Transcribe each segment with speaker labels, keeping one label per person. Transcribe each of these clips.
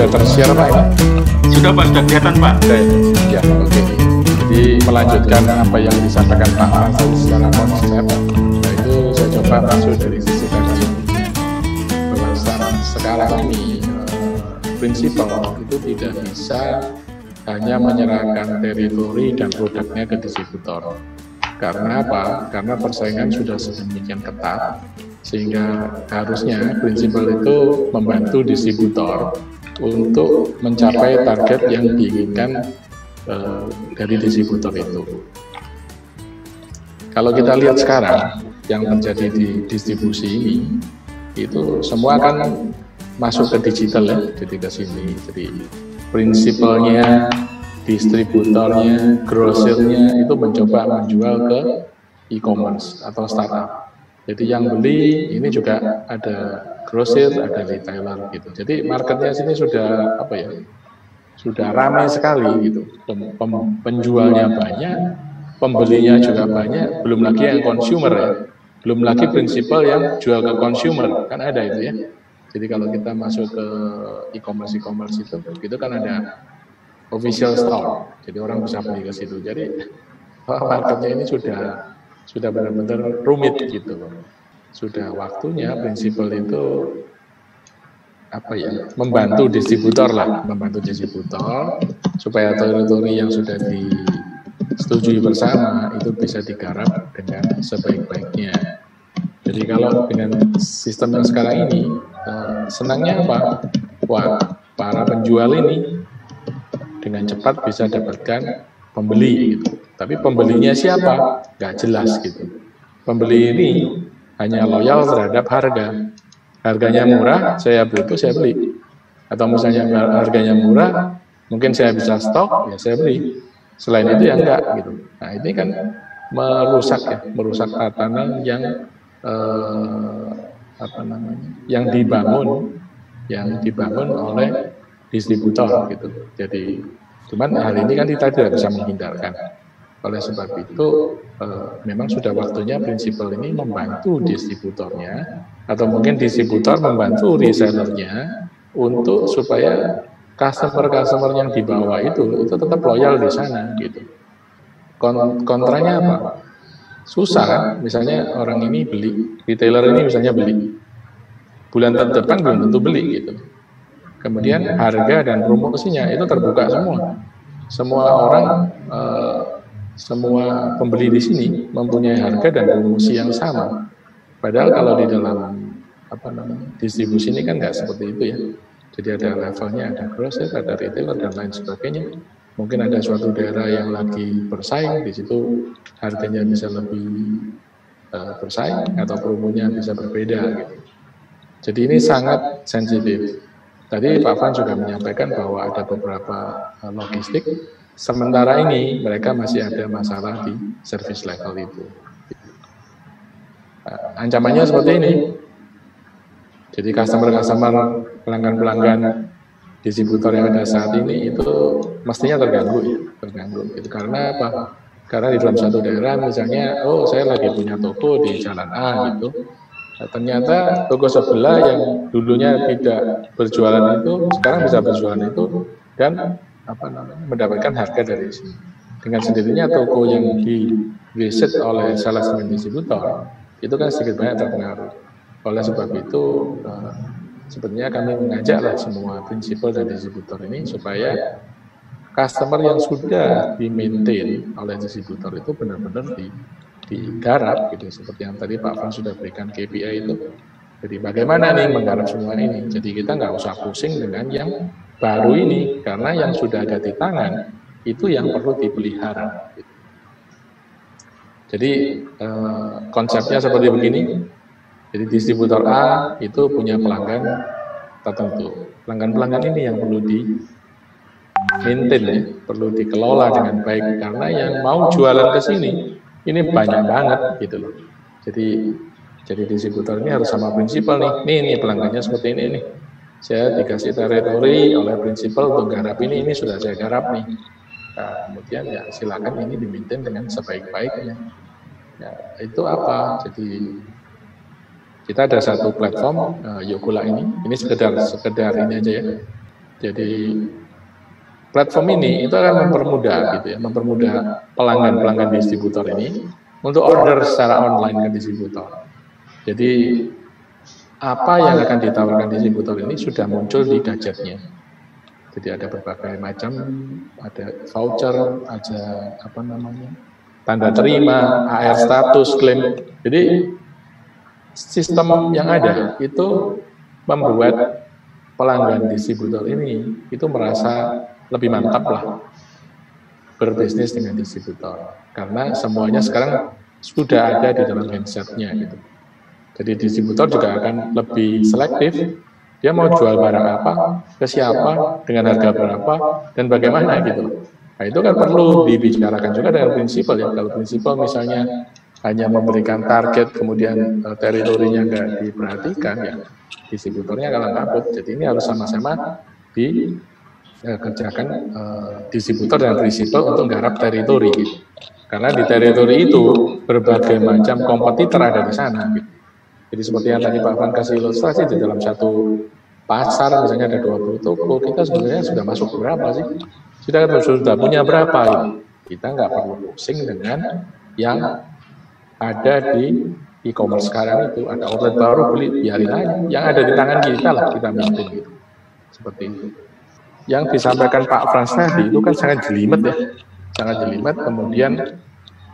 Speaker 1: sudah tershare Pak ini?
Speaker 2: Sudah Pak, sudah kelihatan Pak.
Speaker 1: Ya, oke. Jadi melanjutkan apa yang disampaikan Pak Fran secara konsep, yaitu saya coba masuk dari sisi tadi bahwa sekarang ini prinsipal itu tidak bisa hanya menyerahkan teritori dan produknya ke distributor. Karena apa? Karena persaingan sudah sedemikian ketat, sehingga harusnya prinsipal itu membantu distributor untuk mencapai target yang diinginkan dari distributor itu. Kalau kita lihat sekarang yang terjadi di distribusi ini, itu semua kan masuk ke digital ya, jadi ke sini. Jadi prinsipalnya, distributornya, grosirnya itu mencoba menjual ke e-commerce atau startup. Jadi yang beli ini juga ada grosir, ada retailer gitu. Jadi marketnya sini sudah apa ya? Sudah ramai sekali gitu. Penjualnya banyak, pembelinya juga banyak, belum lagi yang consumer ya. Belum lagi prinsipal yang jual ke consumer, kan ada itu ya. Jadi kalau kita masuk ke e-commerce itu kan ada official store, jadi orang bisa beli ke situ. Jadi marketnya ini sudah benar-benar rumit gitu loh. Sudah waktunya prinsipal itu apa ya, membantu distributor supaya teritori yang sudah disetujui bersama itu bisa digarap dengan sebaik-baiknya. Jadi kalau dengan sistem yang sekarang ini senangnya apa? Wah, para penjual ini dengan cepat bisa dapatkan pembeli gitu. Tapi pembelinya siapa? Nggak jelas gitu. Pembeli ini hanya loyal terhadap harga. Harganya murah, saya butuh, saya beli. Atau misalnya harganya murah, mungkin saya bisa stok, ya saya beli. Selain itu ya enggak gitu. Nah ini kan merusak tatanan yang yang dibangun oleh distributor gitu. Jadi cuman hal ini kan kita tidak bisa menghindarkan. Oleh sebab itu memang sudah waktunya prinsipal ini membantu distributornya, atau mungkin distributor membantu resellernya untuk supaya customer yang di bawah itu tetap loyal di sana gitu. Kontranya apa? Susah kan? Misalnya orang ini beli, retailer ini misalnya beli, bulan depan belum tentu beli gitu. Kemudian harga dan promosinya itu terbuka semua orang, semua pembeli di sini mempunyai harga dan promosi yang sama. Padahal kalau di dalam distribusi ini kan nggak seperti itu ya. Jadi ada levelnya, ada grosir, ada retailer dan lain sebagainya. Mungkin ada suatu daerah yang lagi bersaing, di situ harganya bisa lebih bersaing atau promonya bisa berbeda gitu. Jadi ini sangat sensitif. Tadi Pak Van juga menyampaikan bahwa ada beberapa logistik, sementara ini mereka masih ada masalah di service level itu. Ancamannya seperti ini. Jadi customer, pelanggan distributor yang ada saat ini itu mestinya terganggu gitu. Karena apa? Karena di dalam satu daerah misalnya, oh saya lagi punya toko di jalan A gitu. Nah, ternyata toko sebelah yang dulunya tidak berjualan itu sekarang bisa berjualan itu dan mendapatkan harga dari sini. Dengan sendirinya toko yang di visit oleh salesman distributor itu kan sedikit banyak terpengaruh. Oleh sebab itu sebenarnya kami mengajaklah semua prinsipal dan distributor ini supaya customer yang sudah di-maintain oleh distributor itu benar-benar digarap gitu, seperti yang tadi Pak Van sudah berikan KPI itu. Jadi bagaimana nih menggarap semua ini? Jadi kita nggak usah pusing dengan yang baru ini, karena yang sudah ada di tangan itu yang perlu dipelihara. Gitu. Jadi konsepnya seperti begini. Jadi distributor A itu punya pelanggan tertentu. Pelanggan ini yang perlu di-maintain ya, perlu dikelola dengan baik, karena yang mau jualan ke sini ini banyak banget gitu loh. Jadi distributor ini harus sama prinsipal nih pelanggannya seperti ini nih. Saya dikasih teritori oleh prinsipal untuk garap ini sudah saya garap nih. Nah, kemudian ya silakan ini di-maintain dengan sebaik-baiknya. Ya, itu apa? Jadi kita ada satu platform Yokula ini sekedar ini aja ya. Jadi platform ini itu akan mempermudah gitu ya, mempermudah pelanggan distributor ini untuk order secara online ke distributor. Jadi apa yang akan ditawarkan distributor ini sudah muncul di gadgetnya. Jadi ada berbagai macam, ada voucher, ada apa namanya, tanda terima, AR status, klaim. Jadi sistem yang ada itu membuat pelanggan distributor ini itu merasa lebih mantap lah berbisnis dengan distributor. Karena semuanya sekarang sudah ada di dalam handsetnya gitu. Jadi distributor juga akan lebih selektif, dia mau jual barang apa, ke siapa, dengan harga berapa, dan bagaimana gitu. Nah itu kan perlu dibicarakan juga dengan prinsipal ya. Kalau prinsipal misalnya hanya memberikan target, kemudian teritorinya nggak diperhatikan, ya distributornya kalah kabut. Jadi ini harus sama-sama dikerjakan distributor dan prinsipal untuk menggarap teritori. Gitu. Karena di teritori itu berbagai macam kompetitor ada di sana. Gitu. Jadi seperti yang tadi Pak Van kasih ilustrasi, di dalam satu pasar misalnya ada 20 toko, kita sebenarnya sudah masuk berapa sih? Sudah punya berapa? Gitu. Kita nggak perlu pusing dengan yang ada di e-commerce sekarang itu. Ada outlet baru, beli, biarin aja. Yang ada di tangan kita lah, kita maintain gitu. Seperti itu. Yang disampaikan Pak Frans tadi itu kan sangat jelimet ya. Sangat jelimet, kemudian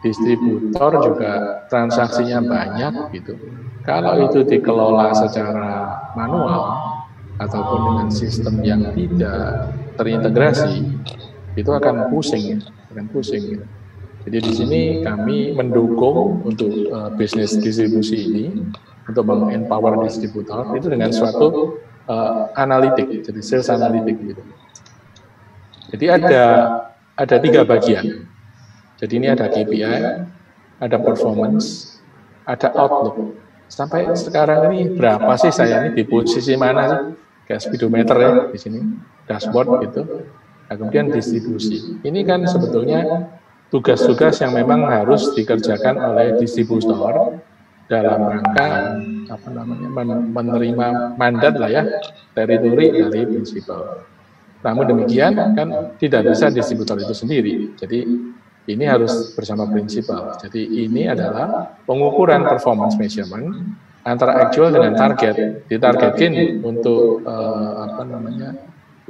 Speaker 1: distributor juga transaksinya banyak gitu. Kalau itu dikelola secara manual ataupun dengan sistem yang tidak terintegrasi, itu akan pusing, gitu. Jadi di sini kami mendukung untuk bisnis distribusi ini untuk empower distributor itu dengan suatu analitik, jadi sales analitik gitu. Jadi ada 3 bagian. Jadi ini ada KPI, ada performance, ada outlook. Sampai sekarang ini berapa sih saya ini di posisi mana sih? Kayak speedometer ya di sini, dashboard gitu. Nah, kemudian distribusi. Ini kan sebetulnya tugas-tugas yang memang harus dikerjakan oleh distributor dalam rangka apa namanya menerima mandat lah ya teritori dari prinsipal. Namun demikian kan tidak bisa distributor itu sendiri. Jadi ini harus bersama prinsipal. Jadi ini adalah pengukuran performance measurement antara actual dengan target. Ditargetkan untuk apa namanya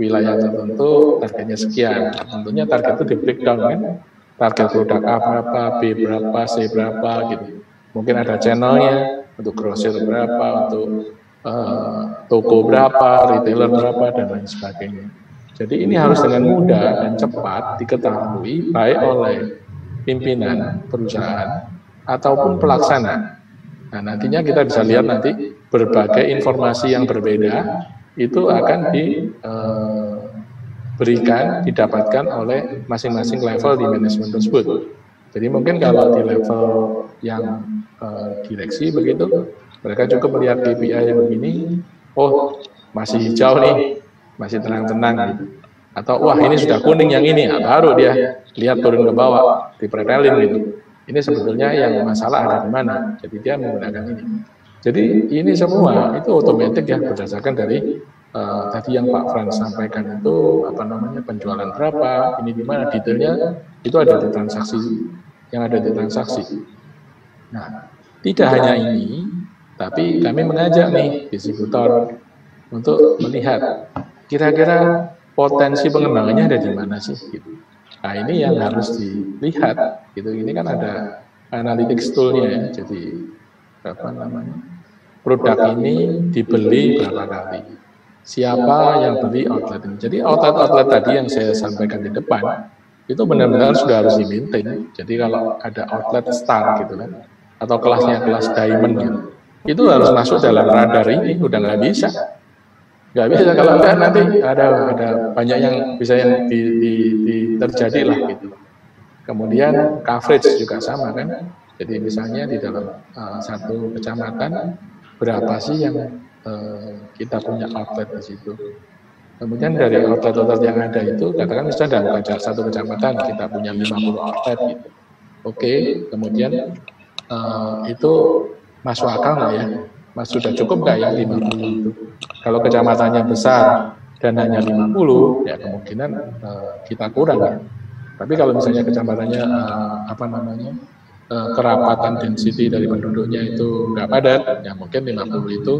Speaker 1: wilayah tertentu targetnya sekian. Tentunya target itu di breakdown kan. Target produk A berapa, B berapa, C berapa gitu. Mungkin ada channelnya untuk grosir berapa, untuk toko berapa, retailer berapa dan lain sebagainya. Jadi ini harus dengan mudah dan cepat diketahui baik oleh pimpinan perusahaan ataupun pelaksana. Nah, nantinya kita bisa lihat nanti berbagai informasi yang berbeda itu akan diberikan, didapatkan oleh masing-masing level di manajemen tersebut. Jadi mungkin kalau di level yang direksi begitu, mereka cukup melihat KPI yang begini, oh masih hijau nih, masih tenang-tenang gitu. Atau wah ini sudah kuning yang ini, nah, baru dia lihat turun ke bawah, dipretelin gitu. Ini sebetulnya yang masalah ada di mana. Jadi dia menggunakan ini. Jadi ini semua itu otomatis ya berdasarkan dari tadi yang Pak Frans sampaikan itu apa namanya penjualan berapa, ini di mana detailnya itu ada di transaksi yang ada di transaksi. Nah, tidak hanya ini, tapi kami mengajak nih distributor untuk melihat kira-kira potensi pengembangannya ada di mana sih gitu. Nah ini yang harus dilihat gitu. Ini kan ada analytics toolnya ya. Jadi apa namanya produk ini dibeli berapa kali, siapa yang beli outlet ini. Jadi outlet tadi yang saya sampaikan di depan itu benar-benar sudah harus di-maintain. Jadi kalau ada outlet star gitu kan, atau kelasnya kelas diamond gitu, itu harus masuk dalam radar ini. Udah nggak bisa. Nggak bisa kalau enggak nanti ada banyak yang bisa yang terjadi lah gitu. Kemudian coverage juga sama kan. Jadi misalnya di dalam satu kecamatan berapa sih yang kita punya outlet di situ. Kemudian dari outlet-outlet yang ada itu katakan misalnya dalam satu kecamatan kita punya 50 outlet gitu. Oke, kemudian itu masuk akal nggak ya? Mas sudah cukup nggak yang 50 itu? Kalau kecamatannya besar, dan hanya 50, ya kemungkinan kita kurang ya. Tapi kalau misalnya kecamatannya kerapatan density dari penduduknya itu nggak padat, ya mungkin 50 itu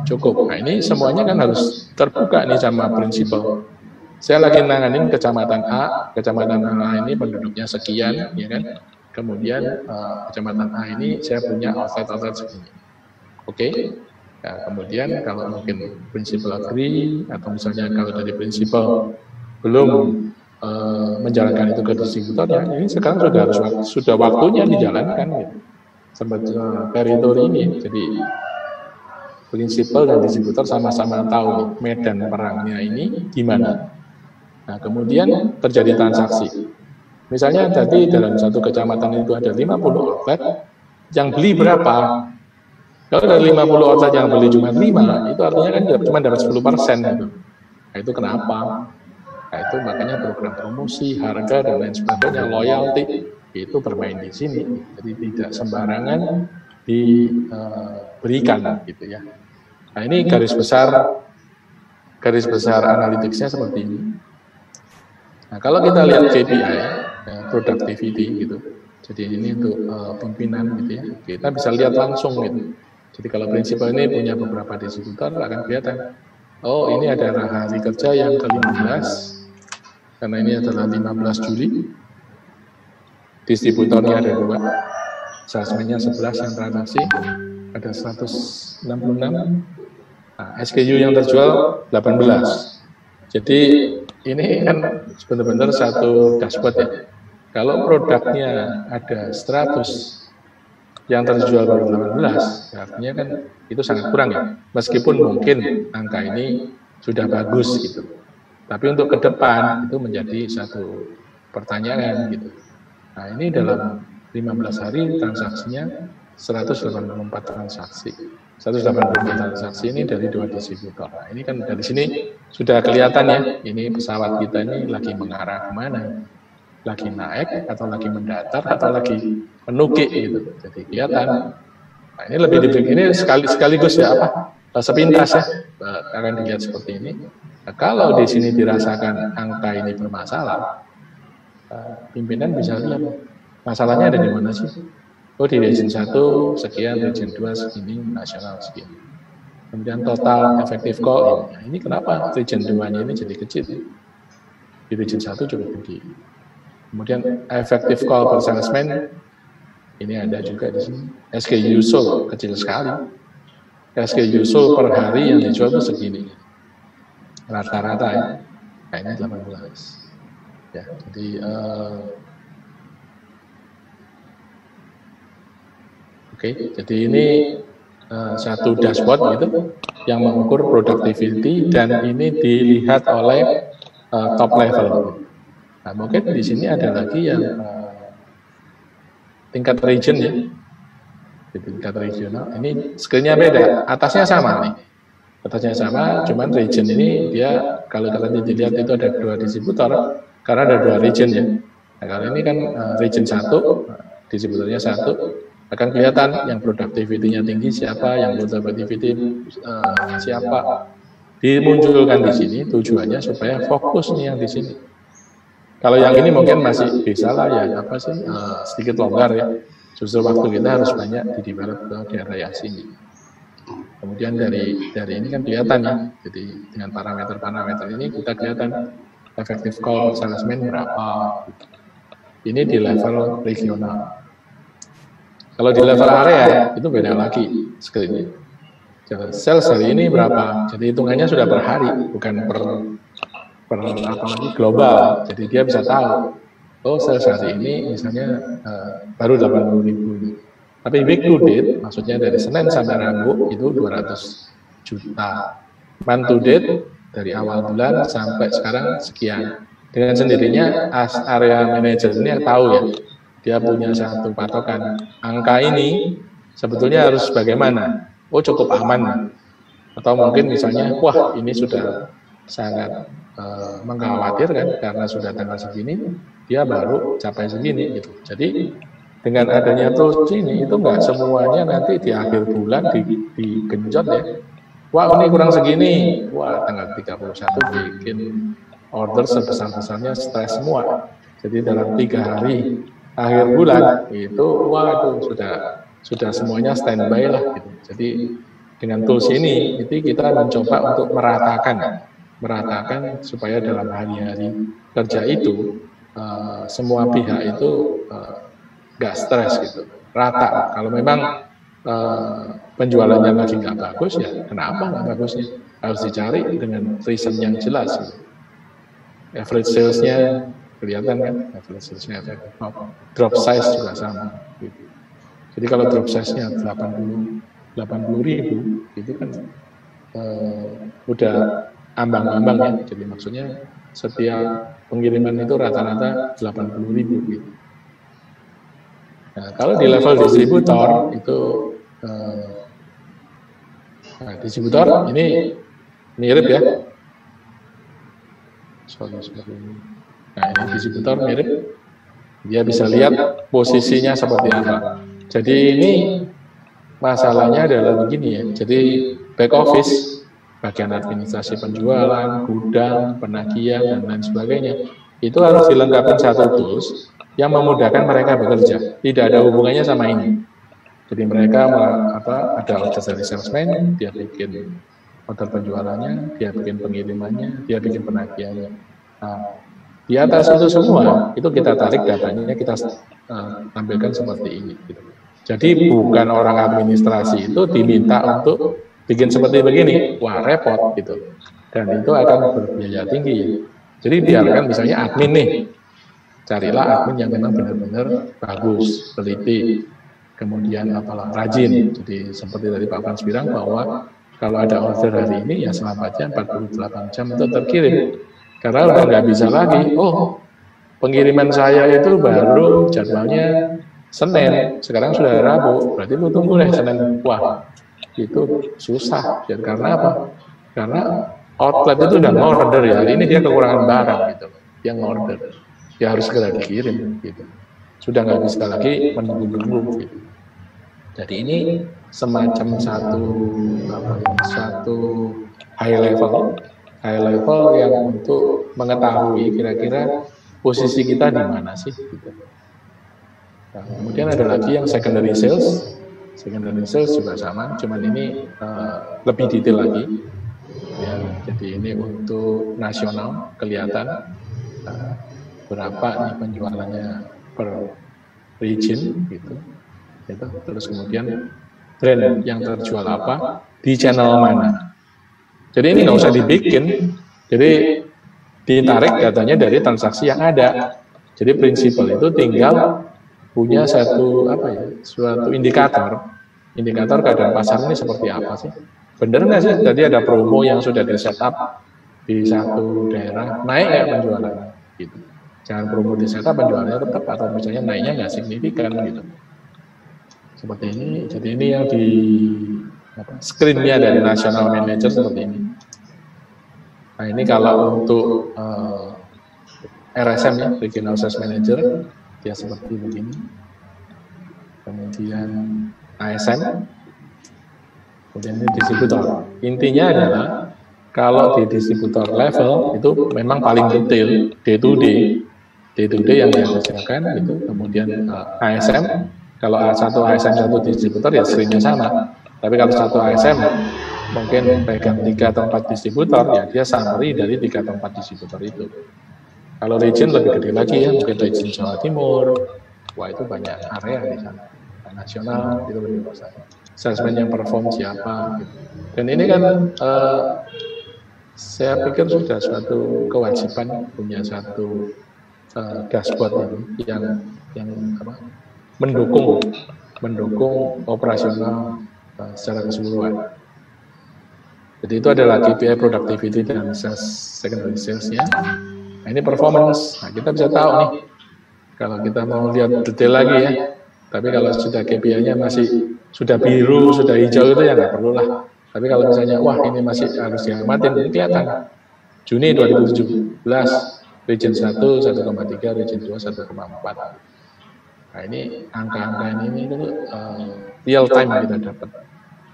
Speaker 1: cukup. Nah ini semuanya kan harus terbuka nih sama prinsipal. Saya lagi nanganin kecamatan A ini penduduknya sekian, ya kan? Kemudian kecamatan A ini saya punya outlet segini. Oke? Nah, kemudian kalau mungkin prinsipal agree atau misalnya kalau dari prinsipal belum menjalankan itu ke distributor, ya ini sekarang sudah waktunya dijalankan gitu. Seperti teritori ini. Jadi prinsipal dan distributor sama-sama tahu nih, medan perangnya ini gimana. Nah, kemudian terjadi transaksi. Misalnya tadi dalam satu kecamatan itu ada 50 outlet, yang beli berapa? Kalau dari 50 outlet yang beli cuma 5, itu artinya kan cuma dapat 10% gitu. Nah, itu kenapa? Nah, itu makanya program promosi, harga, dan lain sebagainya, loyalty, itu bermain di sini. Jadi tidak sembarangan diberikan gitu ya. Nah, ini garis besar analitiknya seperti ini. Nah, kalau kita lihat KPI, productivity gitu. Jadi ini untuk pimpinan gitu ya. Kita bisa lihat langsung gitu. Jadi kalau prinsipal ini punya beberapa distributor akan kelihatan. Oh, ini ada hari kerja yang ke-15. Karena ini adalah 15 Juli. Distributornya ada 2. Salesman-nya 11 yang transaksi. Ada 166. Nah, SKU yang terjual 18. Jadi ini kan benar-benar satu dashboard ya. Kalau produknya ada 100 yang terjual baru 18, artinya kan itu sangat kurang ya. Meskipun mungkin angka ini sudah bagus gitu. Tapi untuk ke depan itu menjadi satu pertanyaan gitu. Nah, ini dalam 15 hari transaksinya 184 transaksi. 184 transaksi ini dari 2 distributor. Nah, ini kan dari sini sudah kelihatan ya, ini pesawat kita ini lagi mengarah kemana? Lagi naik atau lagi mendatar atau lagi menukik gitu. Jadi kelihatan. Nah, ini lebih ini sekaligus ya sepintas ya akan dilihat seperti ini. Nah, kalau di sini dirasakan angka ini bermasalah, pimpinan bisa lihat masalahnya ada di mana sih? Oh, di region 1 sekian, region 2 segini, nasional sekian. Kemudian total effective call ini kenapa region 2-nya ini jadi kecil? Di region 1 cukup tinggi. Kemudian effective call per salesman ini ada juga di sini. SKU sold kecil sekali. SKU sold per hari yang dijual itu segini. Rata-rata ya. Nah, ini 18. Ya, jadi jadi ini satu dashboard gitu yang mengukur productivity dan ini dilihat oleh top level. Nah, mungkin di sini ada lagi yang tingkat region ya. Di tingkat regional ini screen-nya beda, atasnya sama nih. Atasnya sama, cuman region ini dia kalau kalian dilihat itu ada 2 distributor karena ada 2 region ya. Nah, kalau ini kan region 1, distributornya 1, akan kelihatan yang productivity-nya tinggi siapa, yang productivity siapa. Dimunculkan di sini tujuannya supaya fokus nih yang di sini. Kalau yang ini mungkin masih bisa lah ya, sedikit longgar ya. Justru waktu kita harus banyak di develop ke daerah yang sini. Kemudian dari ini kan kelihatan ya, jadi dengan parameter ini kita kelihatan effective call salesman berapa. Ini di level regional. Kalau di level area itu beda lagi screen-nya. Sales hari ini berapa? Jadi hitungannya sudah per hari, bukan per global. Jadi dia bisa tahu, oh sales hari ini misalnya baru 80.000. Tapi week to date, maksudnya dari Senin sampai Rabu itu 200 juta. Month to date dari awal bulan sampai sekarang sekian. Dengan sendirinya area manager ini yang tahu ya, dia punya satu patokan. Angka ini sebetulnya harus bagaimana? Oh cukup aman. Atau mungkin misalnya, wah ini sudah sangat mengkhawatirkan karena sudah tanggal segini, dia baru capai segini gitu. Jadi dengan adanya tools ini itu enggak semuanya nanti di akhir bulan digenjot ya. wah ini kurang segini, wah tanggal 31 bikin order sebesar-besarnya stres semua. Jadi dalam 3 hari akhir bulan itu, waduh sudah semuanya standby lah gitu. Jadi dengan tools ini, itu kita mencoba untuk meratakan supaya dalam hari-hari kerja itu semua pihak itu nggak stres gitu, rata. Kalau memang penjualannya lagi nggak bagus, ya kenapa nggak bagusnya? Harus dicari dengan reason yang jelas. Gitu. Average sales-nya kelihatan kan, average sales-nya, drop size juga sama. Gitu. Jadi kalau drop size-nya 80 ribu, itu kan udah ambang-ambang ya. Jadi maksudnya setiap pengiriman itu rata-rata 80 ribu gitu. Nah, kalau di level distributor itu distributor ini mirip ya. Nah ini distributor mirip, dia bisa lihat posisinya seperti apa. Jadi ini masalahnya adalah begini ya. Jadi back office, bagian administrasi penjualan, gudang, penagihan dan lain sebagainya, itu harus dilengkapi satu tools yang memudahkan mereka bekerja. Tidak ada hubungannya sama ini. Jadi mereka ada order dari salesman, dia bikin order penjualannya, dia bikin pengirimannya, dia bikin penagihannya. Nah, di atas itu semua, itu kita tarik datanya, kita tampilkan seperti ini. Gitu. Jadi bukan orang administrasi itu diminta untuk bikin seperti begini, wah repot gitu. Dan itu akan berbiaya tinggi. Ya. Jadi biarkan misalnya admin nih, carilah admin yang memang benar-benar bagus, teliti, kemudian rajin. Jadi seperti tadi Pak Frans bilang bahwa kalau ada order hari ini ya selamatnya 48 jam itu terkirim. Karena udah nggak bisa lagi, pengiriman saya itu baru jadwalnya Senin, sekarang sudah Rabu, berarti lu tunggu deh Senin. Wah, itu susah. Jadi karena apa? Karena outlet itu udah ngorder ya, hari ini dia kekurangan barang gitu, dia ngorder, dia harus segera dikirim gitu. Sudah nggak bisa lagi menunggu-nunggu gitu. Jadi ini semacam satu high level yang untuk mengetahui kira-kira posisi kita di mana sih. Gitu. Nah, kemudian ada lagi yang secondary sales juga sama, cuman ini lebih detail lagi. Ya, jadi ini untuk nasional kelihatan berapa nih penjualannya per region gitu. Terus kemudian brand yang terjual apa di channel mana. Jadi ini nggak usah dibikin, jadi ditarik datanya dari transaksi yang ada. Jadi prinsipal itu tinggal punya suatu indikator keadaan pasar ini seperti apa sih? Bener nggak sih? Tadi ada promo yang sudah di setup di satu daerah, naik nggak penjualannya? Gitu. Jangan promo di setup penjualannya tetap atau misalnya naiknya nggak signifikan gitu. Seperti ini. Jadi ini yang di screen-nya dari National Manager seperti ini. Nah ini kalau untuk RSM ya, Regional Sales Manager, dia seperti begini. Kemudian ASM, kemudian ini distributor. Intinya adalah kalau di distributor level itu memang paling detail, day to day yang dihasilkan itu. Kemudian ASM, kalau satu ASM satu distributor ya screen-nya sama. Tapi kalau satu ASM mungkin pegang 3 atau 4 distributor, ya dia summary dari 3 atau 4 distributor itu. Kalau region lebih gede lagi ya, mungkin region Jawa Timur, wah itu banyak area di sana. Nasional itu lebih besar. Salesman yang perform siapa gitu. Dan ini kan saya pikir sudah suatu kewajiban punya satu dashboard ini yang mendukung operasional secara keseluruhan. Jadi itu adalah KPI productivity dan secondary sales-nya. Nah ini performance. Nah kita bisa tahu nih kalau kita mau lihat detail lagi ya. Tapi kalau sudah KPI-nya masih sudah biru, sudah hijau itu ya nggak perlu lah. Tapi kalau misalnya, wah ini masih harus diamatin, ini kelihatan. Juni 2017, region 1, 1,3, region 2, 1,4. Nah ini angka-angka ini real time kita dapat.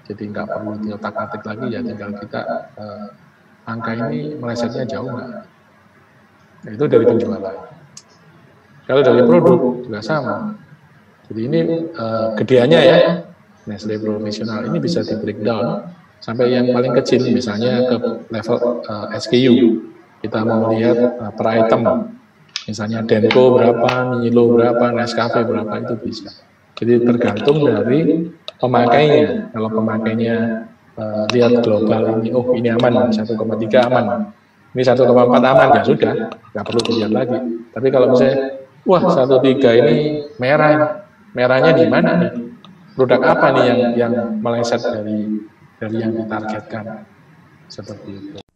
Speaker 1: Jadi nggak perlu diotak-atik lagi, ya tinggal kita angka ini melesetnya jauh nggak. Nah, itu dari penjualan. Kalau dari produk juga sama. Jadi ini gedeannya ya, Nestle Professional ini bisa di breakdown sampai yang paling kecil, misalnya ke level SKU. Kita mau lihat per item, misalnya Denko berapa, Milo berapa, Nescafe berapa, itu bisa. Jadi tergantung dari pemakainya. Kalau pemakainya lihat global ini, oh ini aman, 1,3 aman, ini 1,4 aman, ya sudah, nggak perlu dilihat lagi. Tapi kalau misalnya, wah 1,3 ini merah, merahnya di mana nih? Produk apa nih yang meleset dari yang ditargetkan, seperti itu.